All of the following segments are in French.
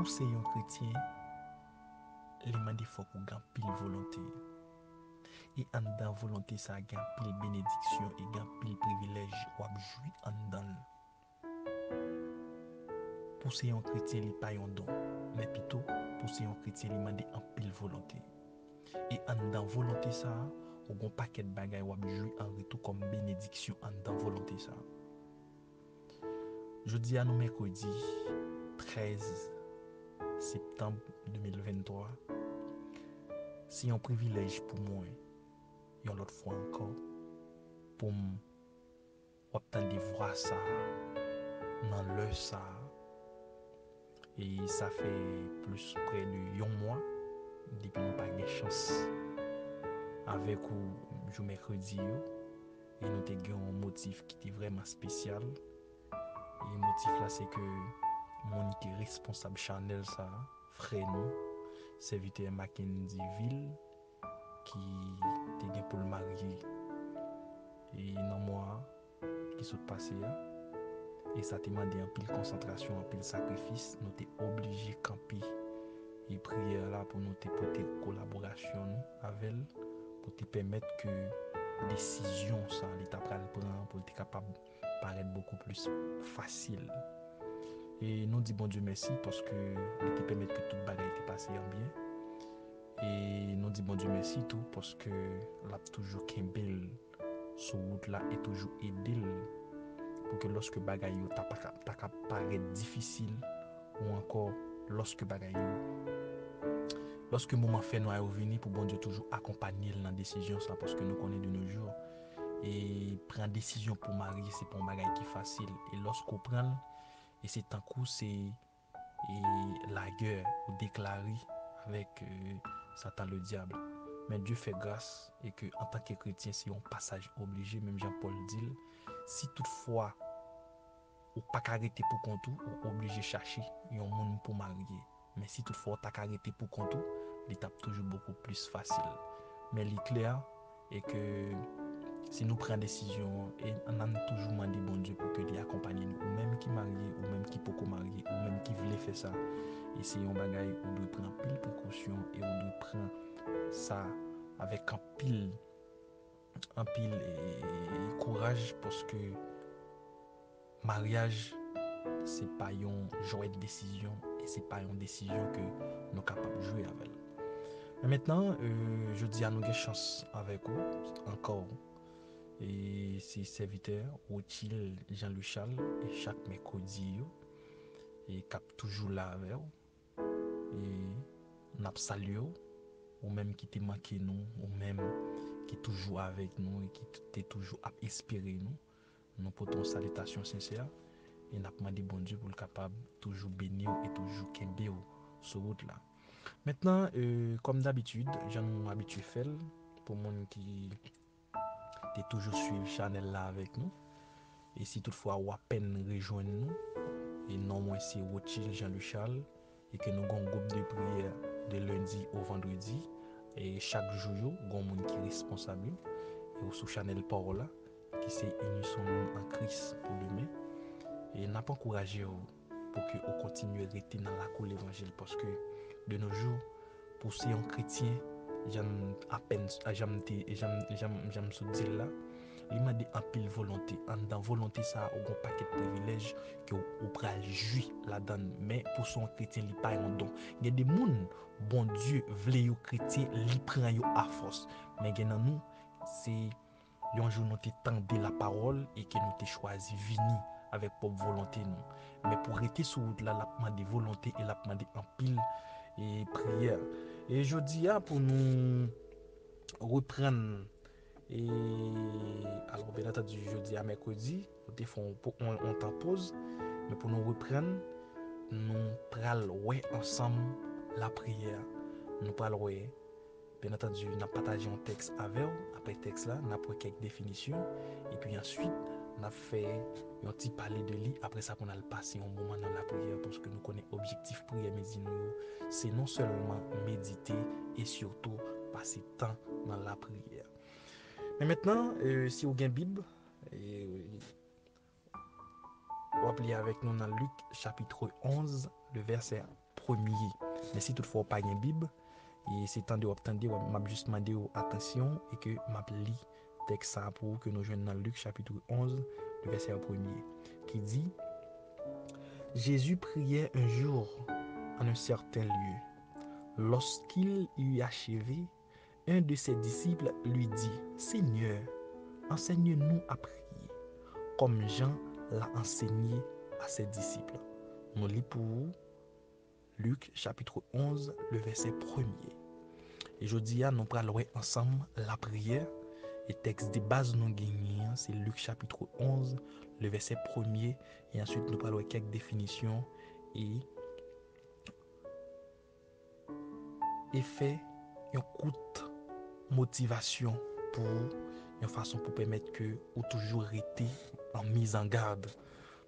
ou c'est un chrétien, il m'a dit faut qu'on gagne pile volonté. Et en dans volonté ça gagne pile bénédiction et gagne pile privilège ou jouir en dans. Pour c'est un chrétien, il pas un don, mais plutôt pour c'est un chrétien, il m'a dit en pile volonté. Et en dans volonté ça, ou un paquet de bagages ou jouir en retour comme bénédiction en dans volonté ça. Je dis à nous mercredi 13 septembre 2023, c'est un privilège pour moi, et l'autre fois encore, pour obtenir voir ça dans l'heure ça. Et ça fait plus près de 1 mois depuis nous pas de chance avec vous je mercredi et nous avons un motif qui était vraiment spécial. Et le motif là c'est que mon qui est responsable Chanel ça, frère nous, serviteur Mackenzie Ville qui était pour le marier et dans moi qui s'est passé et ça t'a demandé un pile concentration, un pile sacrifice, nous t'es obligé de camper et prière là pour nous porter collaboration avec elle pour te permettre que décision ça l'état prendre pour être capable de paraître beaucoup plus facile. Et nous disons bon Dieu merci parce que il te permet que toute bagarre te passe en bien. Et nous disons bon Dieu merci tout parce que l'a toujours Kimbel sur route là et toujours aidé pour que lorsque bagaille ta paraître difficile ou encore lorsque bagaille lorsque moment fait nous a venir pour bon Dieu toujours accompagner dans la décision ça parce que nous connaissons de nos jours et prendre décision pour marier c'est pas un bagage qui est facile et lorsqu'on prend et c'est un coup c'est la guerre ou déclarer avec Satan le diable mais Dieu fait grâce et que en tant que chrétien c'est un passage obligé même Jean-Paul dit si toutefois ou pas arrêter pour compte ou obligé chercher un monde pour marier mais si toutefois t'as arrêté pour compte l'étape toujours beaucoup plus facile mais l'éclair est que si nous prenons décision et on a toujours demandé bon Dieu pour que lui accompagne nous ou même qui marié ou même qui peut marier ou même qui voulait faire ça et c'est un bagage où doit prendre pile précaution et on doit prendre ça avec un pile et courage parce que mariage c'est pas une joie de décision et c'est pas une décision que nous sommes capables de jouer avec. Mais maintenant, je dis à nous de chance avec vous encore. Et c'est serviteur Rothil Jean-Louis Charles et chaque mercredi et cap toujours là avec vous. Et n'a salué ou même qui te manqué nous ou même qui toujours avec nous et qui t'est toujours à inspirer nous. Nous portons salutation sincère et n'a demandé bon Dieu pour le capable toujours bénir et toujours kembe sur route là. Maintenant comme d'habitude, j'en ai habitué faire pour monde qui t'es toujours suivre Chanel là avec nous. Et si toutefois ou à peine rejoindre nous, et non moins c'est Rothil Jean-Louis Charles, et que nous avons un groupe de prière de lundi au vendredi, et chaque jour, nous avons un monde qui est responsable, et sous Chanel Parola, qui s'est uni son monde en Christ pour demain. Et n'a pas encouragé pour que vous continuez à rester dans la cour de l'évangile, parce que de nos jours, pour ces chrétiens, j'aime à peine, j'aime se dire là, il m'a dit en pile volonté en dans volonté ça au paquet de privilèges que ou pral jouir là-dedans mais pour son chrétien il pas un don il y a des moun bon Dieu vle yo chrétien li prend yo à force mais gen nous c'est un jour nous t'entendre la parole et que nous t'ai choisi venir avec propre volonté nous mais pour rester sur route là la demande volonté et la demande en pile et prière et je dis pour nous reprendre. Et alors, bien entendu, jeudi à mercredi, on t'en pause. Mais pour nous reprendre, nous prenons ensemble la prière. Nous parlons, bien entendu, nous partageons un texte avec vous. Après le texte là, nous avons quelques définitions. Et puis ensuite, nous avons fait un petit parler de lui. Après ça, on a passé un moment dans la prière parce que nous connaissons l'objectif prière, mais c'est non seulement méditer et surtout passer temps dans la prière. Mais maintenant, si vous avez une Bible, vous appelez avec nous dans Luc chapitre 11, le verset premier. Mais si toutefois pas une Bible, et c'est temps de obtenir, m'a juste demandé attention et que m'a li texte ça pour que nous joignons dans Luc chapitre 11, le verset 1er, qui dit: Jésus priait un jour en un certain lieu. Lorsqu'il eut achevé, un de ses disciples lui dit: Seigneur, enseigne-nous à prier, comme Jean l'a enseigné à ses disciples. Nous lisons pour vous Luc chapitre 11, le verset 1er. Et je dis à nous allons ensemble la prière. Et texte de base nous gagnons, c'est Luc chapitre 11, le verset 1er. Et ensuite nous allons quelques définitions et fait une courte motivation pour une façon pour permettre que ou toujours été en mise en garde.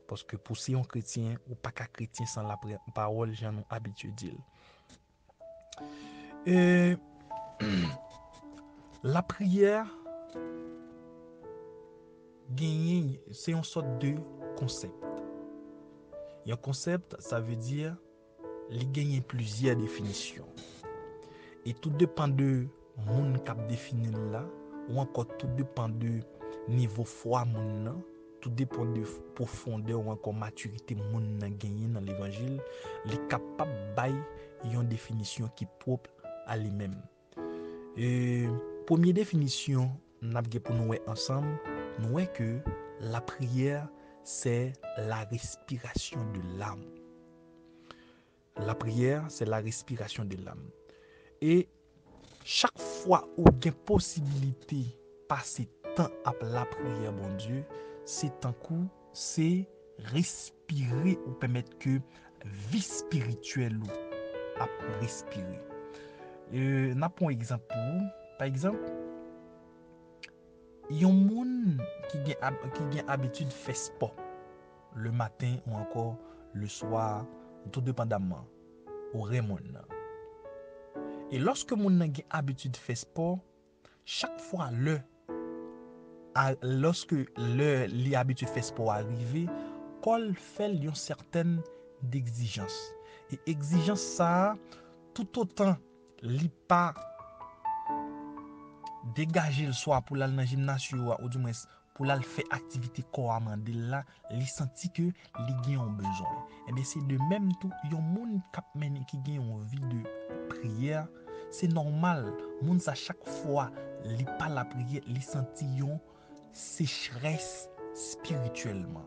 Parce que pour si on chrétien ou pas qu'un chrétien sans la parole, j'en ai habitude de dire. La prière, c'est une sorte de concept. Et un concept, ça veut dire qu'il gagne plusieurs définitions. Et tout dépend de moun k'ap définir là, ou encore tout dépend de niveau foi moun nan, tout dépend de profondeur ou encore maturité moun nan gagné dans l'évangile, li capable bay une définition qui propre à lui-même. Première définition n'a pour nous ensemble, nous est que la prière c'est la respiration de l'âme. La prière c'est la respiration de l'âme. Et chaque fois où il y a possibilité passer temps à la prière, bon Dieu, c'est un coup, c'est respirer ou permettre que vie spirituelle ou à respirer. N'a pas un exemple pour vous. Par exemple, il y a un monde qui a habitude de faire sport le matin ou encore le soir, tout dépendamment au Raymond. Et lorsque mon a habitude de faire sport, chaque fois lorsque l'habitude de faire sport arrive, qu'on fait une certaine d'exigence. Et exigence ça, tout autant li pas dégager le soir pour aller dans gymnasium ou du moins pour aller faire activité couramment de là, li senti que li gen un besoin. Et bien c'est de même tout, yon moun qui gen envie de prière, c'est normal. Moun sa chaque fois li pas la prière, li senti yon sécheresse spirituellement.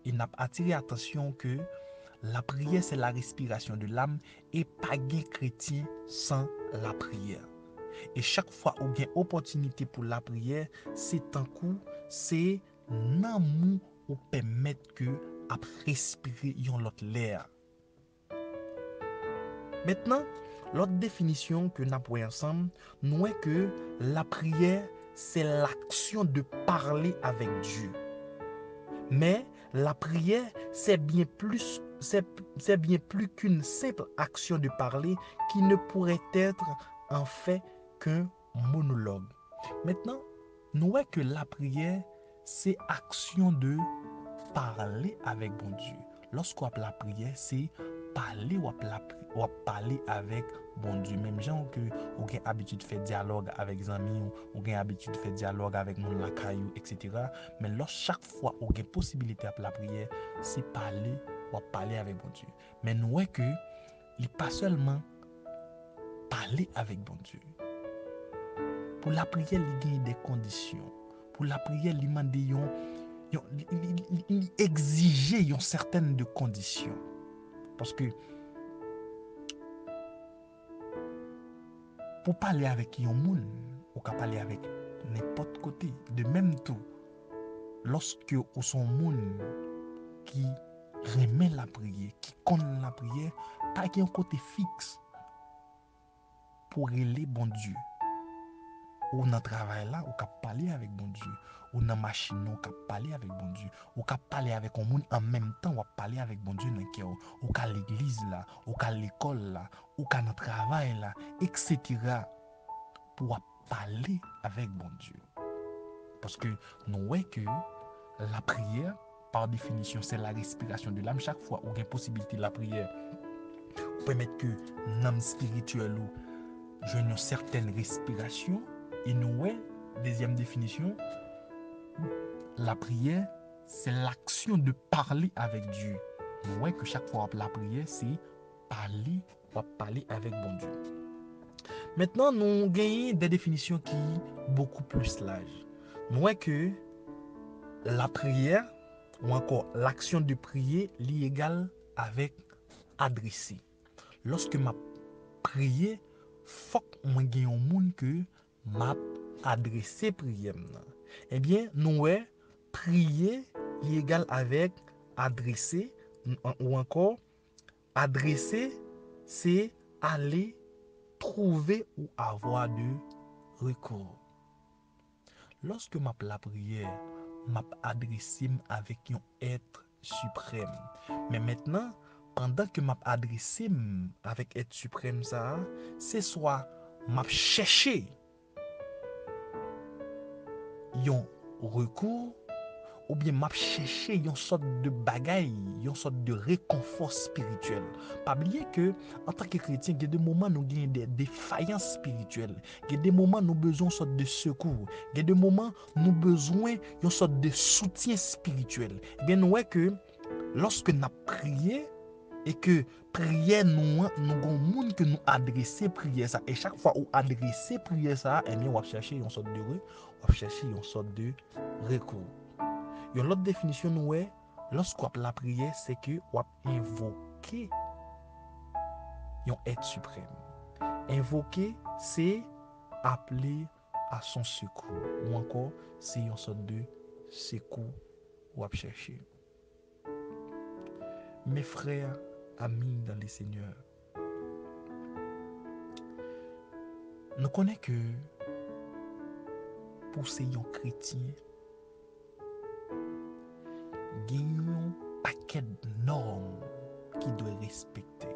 Il n'a attiré attention que la prière c'est la respiration de l'âme et pas gen chrétien sans la prière. Et chaque fois où il y a une opportunité pour la prière, c'est un coup, c'est nan mou ou permettre que à respirer yon l'autre l'air. Maintenant, l'autre définition que nous avons ensemble, nous est que la prière, c'est l'action de parler avec Dieu. Mais la prière, c'est bien plus qu'une simple action de parler qui ne pourrait être en fait qu'un monologue. Maintenant, nous voyons que la prière, c'est action de parler avec bon Dieu. Lorsqu'on a la prière, c'est parler ou parler avec bon Dieu. Même gens que on a l'habitude de faire dialogue avec des amis, on a l'habitude de faire dialogue avec mon lakaïou, etc. Mais lorsque chaque fois on a possibilité de la prière, c'est parler ou parler avec bon Dieu. Mais nous voyons que il pas seulement parler avec bon Dieu. Pour la prière, il y a des conditions. Pour la prière, il demande il exiger une certaine de conditions. Parce que pour parler avec un monde, on peut parler avec n'importe côté. De même tout, lorsque on son monde qui remet la prière, qui connaît la prière, pas qu'il y ait un côté fixe pour aider bon Dieu. Ou dans le travail là, ou cap parler avec bon Dieu. Ou dans la machine, ou cap parler avec bon Dieu. Ou cap parler avec un monde en même temps, ou parler avec bon Dieu dans le cœur. Ou qu'à l'église là, ou qu'à l'école là, ou qu'à notre travail là, etc. Pour parler avec bon Dieu. Parce que nous voyons que la prière, par définition, c'est la respiration de l'âme. Chaque fois où il y a possibilité de la prière, permettre que l'âme spirituelle joigne une certaine respiration. Et nous, deuxième définition, la prière, c'est l'action de parler avec Dieu. Nous voyons que chaque fois la prière, c'est parler avec bon Dieu. Maintenant, nous gagnons des définitions qui sont beaucoup plus larges. Nous voyons que la prière, ou encore l'action de prier, est égale avec adresser. Lorsque ma prière, faut que moi gagne un monde que m'a adressé prière. Eh bien, nous prier est égal avec adresser, ou encore adresser, c'est aller trouver ou avoir de recours. Lorsque m'a la prière, m'a adressé avec un être suprême. Mais maintenant, pendant que m'a adressé avec être suprême ça, c'est soit m'a cherché un recours ou bien m'a cherché une sorte de bagaille, une sorte de réconfort spirituel. Pas oublier que en tant que chrétien, il y a des moments où nous avons des défaillances spirituelles, il y a des moments où nous avons besoin d'une sorte de secours, il y a des moments où nous avons besoin d'une sorte de soutien spirituel. Eh bien, nous voyons que lorsque nous prions et que prière nous avons monde que nous adresser prière ça et chaque fois où adresser prière ça, eh bien on va chercher une sorte de recours. Une autre définition nous est lorsqu'on la prière, c'est que on invoquer un être suprême. Invoquer, c'est appeler à son secours ou encore c'est une sorte de secours ou à chercher. Mes frères, amis dans les seigneurs, nous connaissons que pour ces chrétiens, il y a un paquet de normes qui doivent respecter.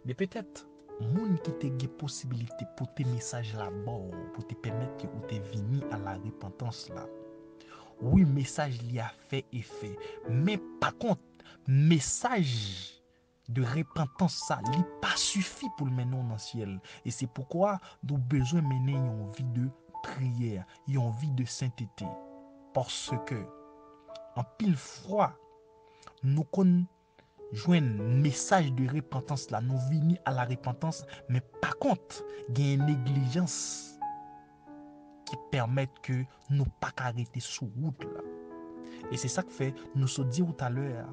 Mais peut-être, moun qui te gen possibilité pour tes messages là-bas, pour te permettre que ou te vini à la repentance là. Oui, message li a fait effet. Mais par contre, message de repentance ça, li pas suffit pour le mener dans le ciel. Et c'est pourquoi nous besoin mener une vie de prière, une vie de sainteté. Parce que, en pile fois, nous connaissons joindre message de repentance là, nous venons à la repentance, mais par contre, il y a une négligence qui permet que nous pas arrêter sous route là. Et c'est ça que fait nous se dit tout à l'heure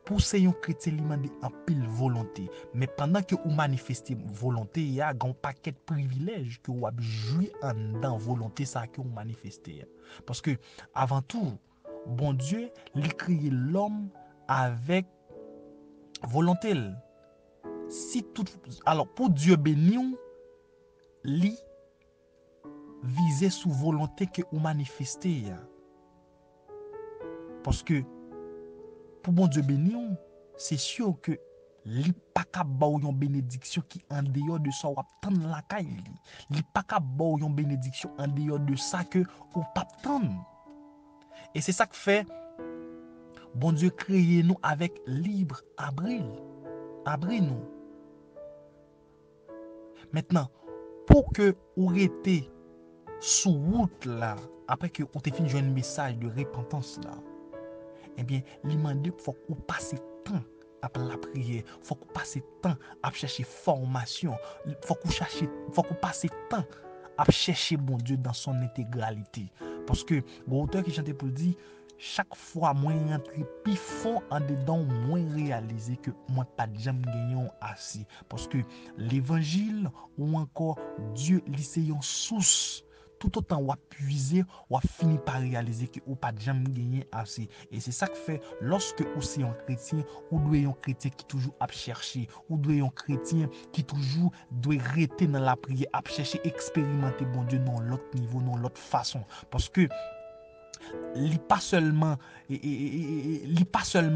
pour ces chrétiens li mande en pile volonté, mais pendant que vous manifestez volonté, il y a un paquet de privilèges que vous avez joué en dans volonté ça que vous manifestez. Parce que avant tout, bon Dieu, il créé l'homme avec volonté. Si tout, alors pour Dieu béni, li viser sous volonté que ou manifester. Parce que pour bon Dieu béni, c'est sûr que li pas ka ba une bénédiction qui en dehors de ça ou attendre la caille. Li pas ka ba une bénédiction en dehors de ça que ou pas attendre. Et c'est ça que fait bon Dieu créer nous avec libre abri nous. Maintenant, pour que ou rete sous route là, après que ou te fin jouer un message de repentance là, eh bien, il mande faut qu'on passe temps à la prière, faut qu'on passe temps à chercher formation, faut qu'on passe temps à chercher bon Dieu dans son intégralité. Parce que l'auteur qui chantait pour dire chaque fois moi entrer plus fond en dedans moins réaliser que moi pas jamais gagné assez parce que l'évangile ou encore Dieu c'est une source tout autant ou puiser ou fini par réaliser que ou pas jamais gagné assez et c'est ça que fait lorsque ou c'est un chrétien ou doit un chrétien qui toujours à chercher ou doit un chrétien qui toujours doit rester dans la prière à chercher expérimenter bon Dieu dans l'autre niveau dans l'autre façon parce que li pas seulement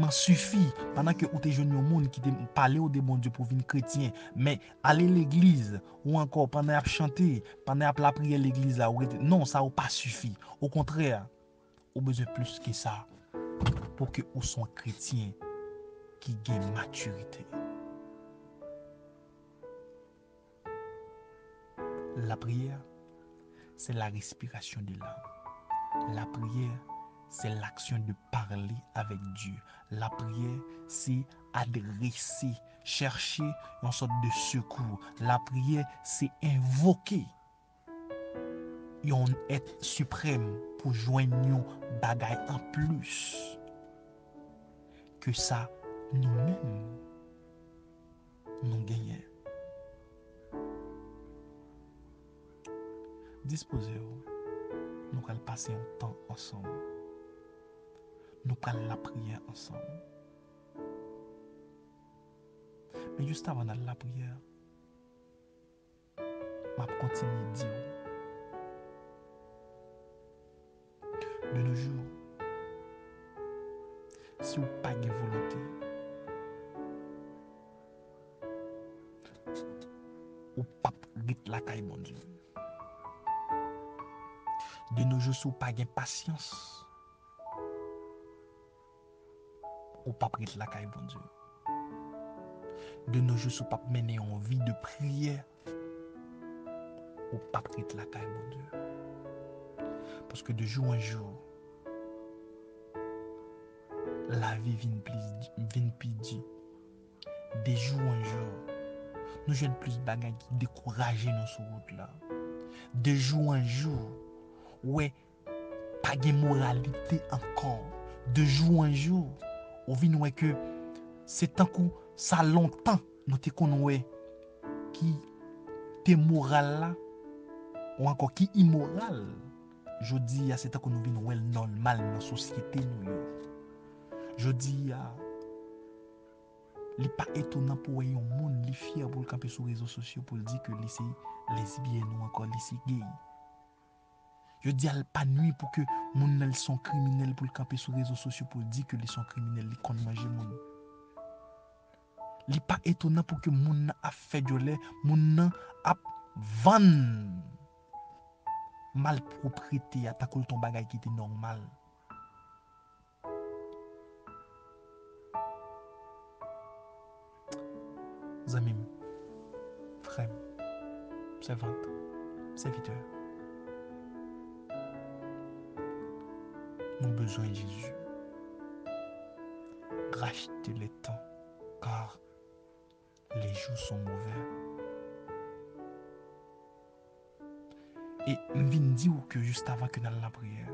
suffit pendant que ou te jeune au monde qui te parler au de bon Dieu pour venir chrétien mais aller l'église ou encore pendant à chanter pendant à la prière l'église là non ça ou pas suffit au contraire ou besoin plus que ça pour que ou son chrétien qui gagne maturité. La prière, c'est la respiration de l'âme. La prière, c'est l'action de parler avec Dieu. La prière, c'est adresser, chercher une sorte de secours. La prière, c'est invoquer un être suprême pour joindre nous bagaille en plus que ça nous-mêmes nous gagnons. Disposez-vous, nous allons passer un temps ensemble. Nous allons la prière ensemble. Mais juste avant d'aller la prière, je vais continuer à dire de nos jours, si vous n'avez pas de volonté, ou pas de la caille, mon Dieu. De nos jours, si vous n'avez pas de patience, ou pas de la caille, mon Dieu. De nos jours, si vous n'avez pas mener en vie de prière, ou pas de la caille, mon Dieu. Parce que de jour en jour, la vie vient pidi. De jour en jour, nous jeunes plus bagages qui découragent nous sur route là. De jour en jour, ouais, pas de moralité encore. De jour en jour, on vient que c'est un coup, ça longtemps, nous te connaissons qui te moral là, ou encore qui immoral. Je dis à c'est un coup nous venons normal dans la société nous. Je dis à il n'est pas étonnant pour un monde qui fier pour le camper sur les réseaux sociaux pour dire que les lesbiennes ou encore les gays. Je dis à pas nuit pour que les gens sont criminels pour le camper sur les réseaux sociaux pour dire que les sont criminels, ils comptent manger monde. Il n'est pas étonnant pour que les gens a fait de lait, les gens a vendu malpropriété à ta ton bagage qui était normal. Amis, frères, servantes, serviteurs, nous avons besoin de Jésus. Rachetez les temps, car les jours sont mauvais. Et je viens de dire que juste avant que nous allions la prière,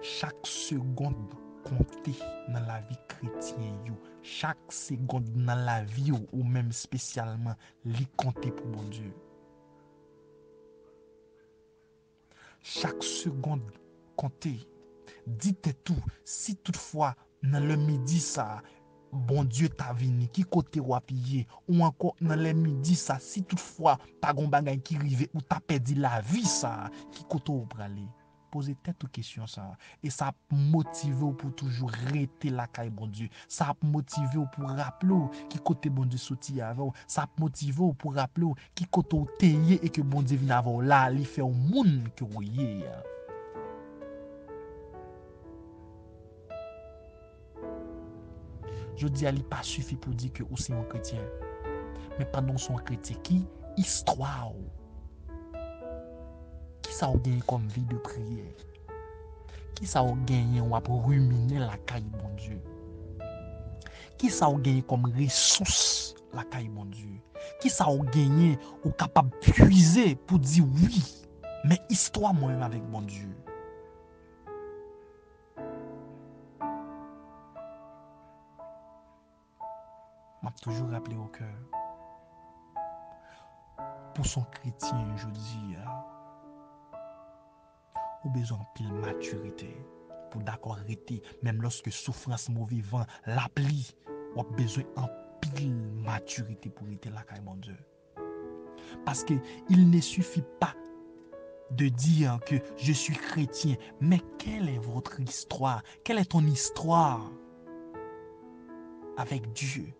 chaque seconde compte dans la vie chrétienne. Chaque seconde dans la vie ou même spécialement, li compte pour mon Dieu. Chaque seconde compte. Dites tout, si toutefois dans le midi ça, bon Dieu t'a venu, qui côté ou appuyer, ou encore dans le midi ça, si toutefois pas gon bagay qui rive ou t'as perdu la vie ça, qui côté ou praler. Posez tête aux questions ça et ça motive pour toujours rester la caille bon Dieu. Ça motive pour rappeler qui côté bon Dieu sorti avant, ça motive pour rappeler qui côté ou teye et que bon Dieu vient avant là, il fait au monde que voyez. Je dis à lui pas suffit pour dire que c'est un chrétien. Mais pendant son chrétien, qui histoire, qui ça a gagné comme vie de prière, qui ça a gagné ou a ruminer la caille bon Dieu, qui ça a gagné comme ressource la caille bon Dieu, qui ça a gagné ou capable de puiser pour dire oui, mais histoire moi-même avec bon Dieu. M'a toujours rappelé au cœur. Pour son chrétien, je dis, ou besoin de pile maturité pour d'accord arrêter, même lorsque souffrance mauvais vent l'appli, ou besoin en pile maturité pour arrêter la caille, mon Dieu. Parce que il ne suffit pas de dire que je suis chrétien, mais quelle est votre histoire? Quelle est ton histoire avec Dieu?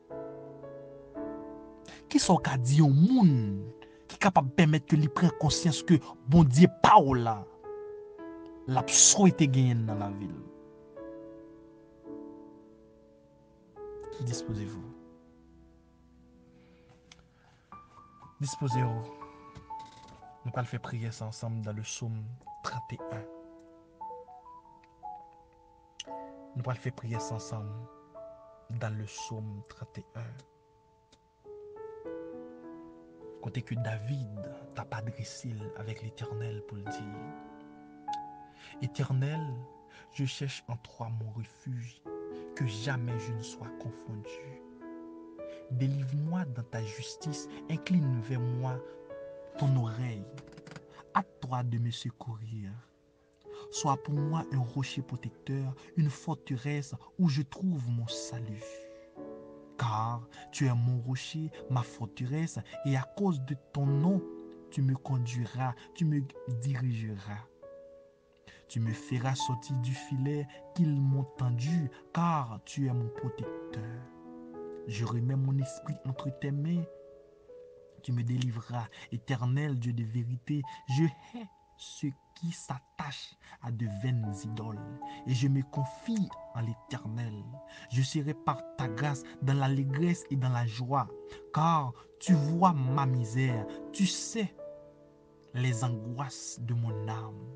Qui sont qu'à dire au monde qui est capable de permettre que lui prenne conscience que bon Dieu parle là, l'a souhaité gagner dans la ville. Disposez-vous. Disposez-vous. Nous allons faire prier ça ensemble dans le psaume 31. Nous allons faire prier ça ensemble dans le psaume 31. Côté que David t'a pas adressé avec l'Éternel pour le dire. Éternel, je cherche en toi mon refuge, que jamais je ne sois confondu. Délivre-moi dans ta justice, incline vers moi ton oreille. Hâte-toi de me secourir. Sois pour moi un rocher protecteur, une forteresse où je trouve mon salut. Car tu es mon rocher, ma forteresse, et à cause de ton nom, tu me conduiras, tu me dirigeras. Tu me feras sortir du filet qu'ils m'ont tendu, car tu es mon protecteur. Je remets mon esprit entre tes mains. Tu me délivreras, éternel Dieu de vérité. Je hais ceux qui s'attachent à de vaines idoles, et je me confie en l'Éternel. Je serai par ta grâce dans l'allégresse et dans la joie, car tu vois ma misère, tu sais les angoisses de mon âme,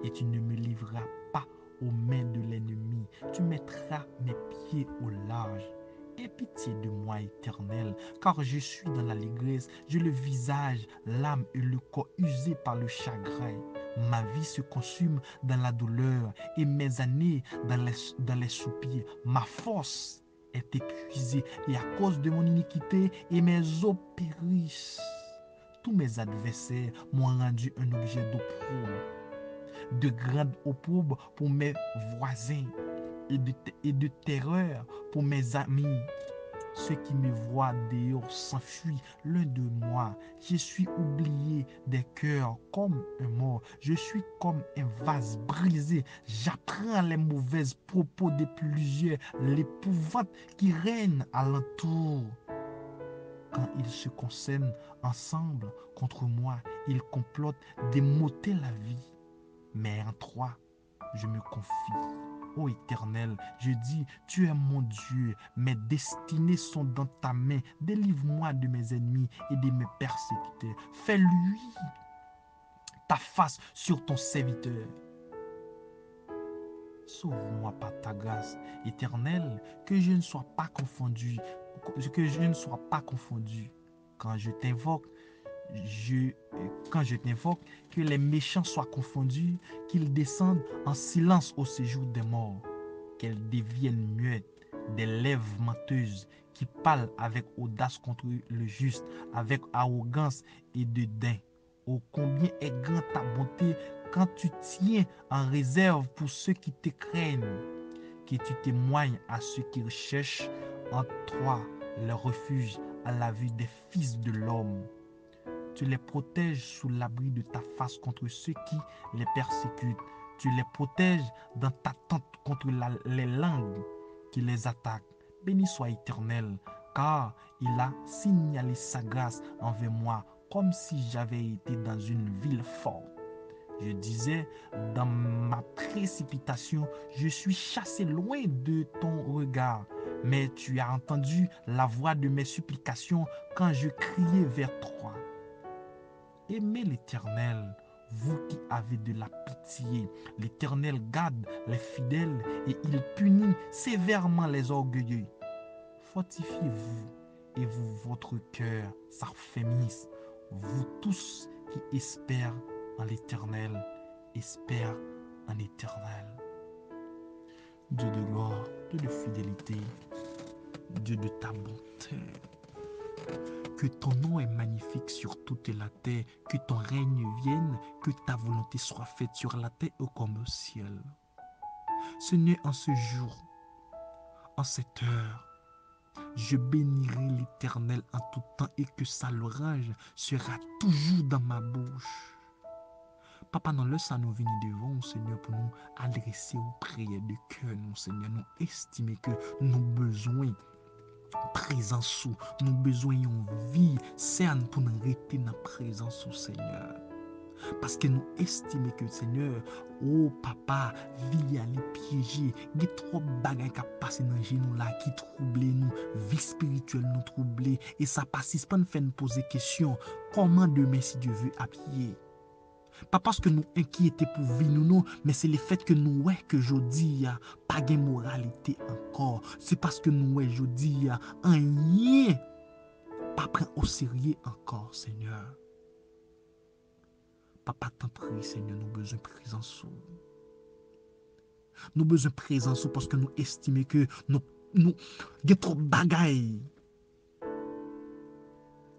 et tu ne me livreras pas aux mains de l'ennemi. Tu mettras mes pieds au large. Aie pitié de moi, Éternel, car je suis dans l'allégresse, j'ai le visage, l'âme et le corps usés par le chagrin. Ma vie se consume dans la douleur et mes années dans les soupirs. Ma force est épuisée et à cause de mon iniquité et mes os périssent. Tous mes adversaires m'ont rendu un objet d'opprobre, de grande opprobre pour mes voisins et de terreur pour mes amis. Ceux qui me voient dehors s'enfuient l'un de moi. Je suis oublié des cœurs comme un mort. Je suis comme un vase brisé. J'apprends les mauvaises propos de plusieurs, l'épouvante qui règne alentour. Quand ils se concernent ensemble contre moi, ils complotent d'émôter la vie. Mais en toi, je me confie. Ô Éternel, je dis, tu es mon Dieu, mes destinées sont dans ta main. Délivre-moi de mes ennemis et de mes persécuteurs. Fais-lui ta face sur ton serviteur. Sauve-moi par ta grâce, Éternel, que je ne sois pas confondu, Quand je t'invoque, que les méchants soient confondus, qu'ils descendent en silence au séjour des morts, qu'elles deviennent muettes, des lèvres menteuses qui parlent avec audace contre le juste, avec arrogance et dédain. Oh, combien est grande ta bonté quand tu tiens en réserve pour ceux qui te craignent, que tu témoignes à ceux qui recherchent en toi le refuge à la vue des fils de l'homme. Tu les protèges sous l'abri de ta face contre ceux qui les persécutent. Tu les protèges dans ta tente contre les langues qui les attaquent. Béni soit Éternel, car il a signalé sa grâce envers moi, comme si j'avais été dans une ville forte. Je disais, dans ma précipitation, je suis chassé loin de ton regard. Mais tu as entendu la voix de mes supplications quand je criais vers toi. Aimez l'Éternel, vous qui avez de la pitié. L'Éternel garde les fidèles et il punit sévèrement les orgueilleux. Fortifiez-vous et votre cœur s'affermisse. Vous tous qui espèrent en l'Éternel, espèrent en l'Éternel. Dieu de gloire, Dieu de fidélité, Dieu de ta bonté. Que ton nom est magnifique sur toute la terre, que ton règne vienne, que ta volonté soit faite sur la terre comme au ciel. Seigneur, en ce jour, en cette heure, je bénirai l'Éternel en tout temps et que sa louange sera toujours dans ma bouche. Papa, dans le ça nous venir devant, Seigneur, pour nous adresser aux prières de cœur, nous, Seigneur, nous estimer que nos besoins présence sous nous besoin de vie saine pour nous rester dans la présence au Seigneur. Parce que nous estimons que, Seigneur, oh papa, vie à les piéger. Il y a trop de bagages qui passent dans nous là, qui troublent nous, vie spirituelle nous trouble. Et ça passe pas nous faire nous poser question, comment demain si Dieu veut appuyer? Pas parce que nous inquiétés pour vie nous, non, mais c'est le fait que nous, ouais, que je dis, pas de moralité encore. C'est parce que nous, ouais, je dis, rien, pas pris au sérieux encore, Seigneur. Papa, t'en prie, Seigneur, nous besoin de présence. Nous besoin de présence parce que nous estimons que nous, y a trop de bagailles.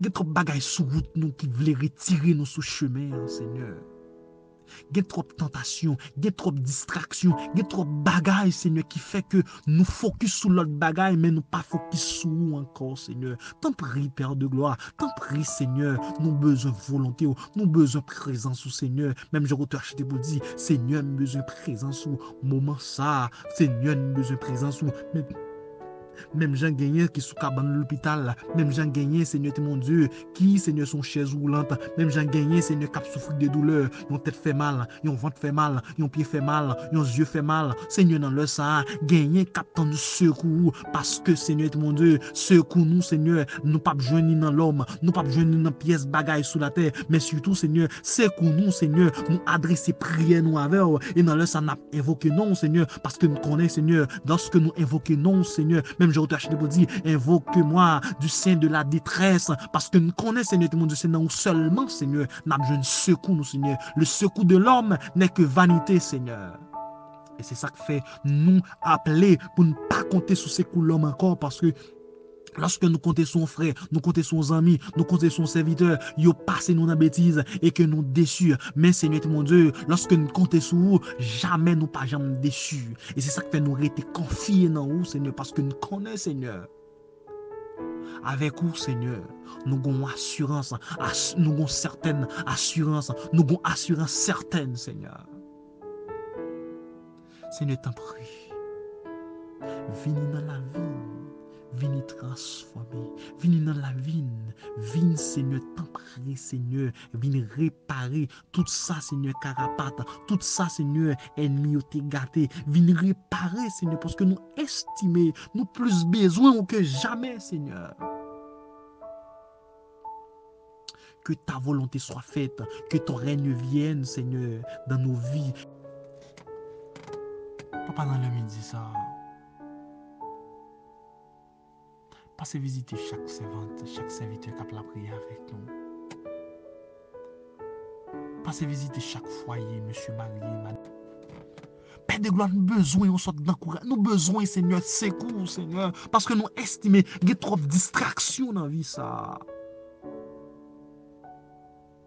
Il y a trop de bagailles sur route nous qui veulent retirer nous sous chemin, Seigneur. Il y a trop de tentations, il y a trop de distractions, il y a trop de bagailles, Seigneur, qui fait que nous focus sur l'autre bagaille, mais nous pas focus sur nous encore, Seigneur. T'en prie, Père de gloire, t'en prie, Seigneur, nous besoin de volonté, nous besoin de présence, Seigneur. Même je retourne acheter pour dire, Seigneur, nous besoin de présence, moment ça, Seigneur, nous besoin de présence, même Jean Gagné qui sous cabane de l'hôpital, même Jean Gagné, Seigneur mon Dieu, qui Seigneur son chaise roulante, même Jean Gagné, Seigneur qui souffre de douleurs, yon tête fait mal, yon ventre fait mal, yon pied fait mal, yon yeux fait mal, Seigneur dans le sang, Gagné captant de secours, parce que Seigneur mon Dieu, secours nous Seigneur, nous pas besoin ni dans l'homme, nous pas besoin ni dans pièce bagaille sous la terre, mais surtout Seigneur, secours nous Seigneur, nous adresser prière nous avec, et dans le sang n'a invoqué non Seigneur, parce que nous connaissons Seigneur, lorsque nous invoquons non Seigneur, même je retourne pour dire, invoque-moi du sein de la détresse, parce que nous connaissons, Seigneur, mon Dieu, c'est non seulement, Seigneur, nous avons besoin de secours, nous, Seigneur. Le secours de l'homme n'est que vanité, Seigneur. Et c'est ça qui fait nous appeler pour ne pas compter sur ces coups l'homme encore, parce que lorsque nous comptons sur frère, nous comptons sur nos amis, nous comptons sur nos serviteurs, ils passent nous dans la bêtise et que nous déçus. Mais Seigneur mon Dieu, lorsque nous comptons sur vous, jamais nous pas jamais déçus. Et c'est ça qui fait nous rester confiés dans vous, Seigneur, parce que nous connaissons, Seigneur. Avec vous, Seigneur, nous avons assurance, nous avons certaine assurance, nous avons assurance certaine, Seigneur. Seigneur, t'en prie, viens dans la vie. Vini transformer, vini dans la vie, vini Seigneur, t'en prie Seigneur, vini réparer tout ça Seigneur carapate, tout ça Seigneur ennemi ou te gâté, vini réparer Seigneur parce que nous estimons, nous plus besoin que jamais Seigneur. Que ta volonté soit faite, que ton règne vienne Seigneur dans nos vies. Papa dans le midi ça. Passez visiter chaque servante, chaque serviteur qui a la prière avec nous. Passez visiter chaque foyer, monsieur marié, madame. Père de gloire, nous besoin, on sort d'encouragement. Nous besoin, Seigneur, secours, Seigneur. Parce que nous estimons qu'il y a trop de distractions dans la vie, ça.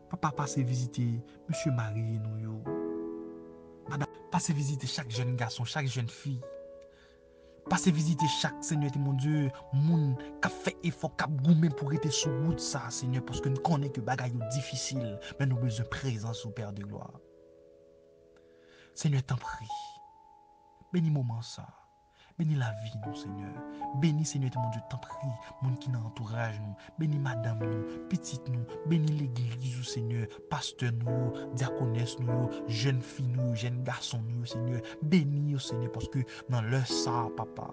Papa, passez visiter monsieur marié, nous. Madame, passez visiter chaque jeune garçon, chaque jeune fille. Passez visiter chaque Seigneur, mon Dieu, moun qui a fait effort, qui a goumé pour être sur route ça, Seigneur, parce que nous connaissons que bagaille est difficile, mais nous avons besoin de présence au Père de gloire. Seigneur, t'en prie. Bénis moment ça. Bénis la vie, nous, Seigneur. Bénis, Seigneur, mon Dieu, t'en prie. Moun qui dans entourage, nous. Bénis madame, nous. Petite, nous. Bénis l'église, Seigneur. Pasteur, nous. Diaconesse, nous. Jeune fille, nous. Jeune garçon, nous, Seigneur. Bénis, Seigneur, parce que dans leur ça, papa,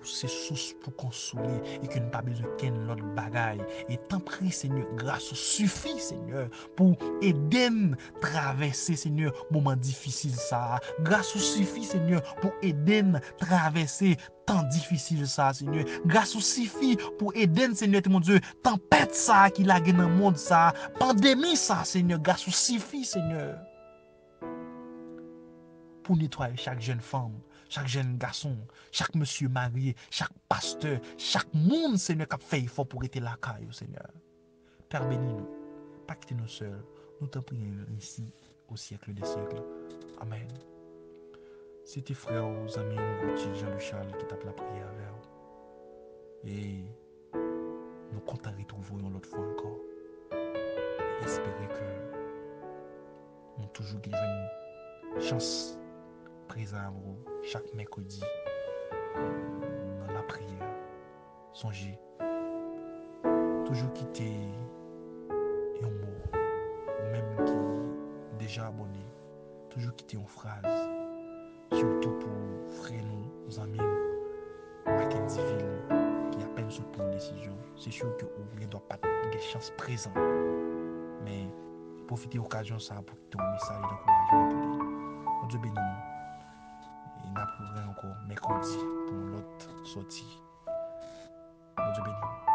c'est source pour consoler et que nous pas besoin de l'autre bagaille. Et tant prie, Seigneur, grâce suffit, Seigneur, pour aider nous traverser, Seigneur, moment difficile ça. Grâce suffit, Seigneur, pour aider nous traverser temps difficile ça, Seigneur. Grâce suffit pour aider, Seigneur, mon Dieu, tempête ça qui l'a dans le monde ça, pandémie ça, Seigneur. Grâce suffit, Seigneur, pour nettoyer chaque jeune femme, chaque jeune garçon, chaque monsieur marié, chaque pasteur, chaque monde, Seigneur, qui a fait effort pour être là, Seigneur. Père, bénis-nous. Pas quitter nous seuls. Nous t'en prions ici, au siècle des siècles. Amen. C'était frère, aux amis, Jean-Louis Charles qui t'a la prière avec vous. Et nous comptons retrouver l'autre fois encore. Et espérer que nous toujours une chance présent à vous chaque mercredi dans la prière. Songez, toujours quitter un mot, ou même déjà abonné, toujours quitter une phrase, surtout pour frère nos amis Mackenziville qui a peine sur prendre décision. C'est sûr que vous ne doit pas de chance présente, mais profitez de l'occasion ça pour quitter un message d'encouragement pour lui. On Dieu béni nous. Et n'a encore mercredi pour l'autre sortie. On Dieu béni.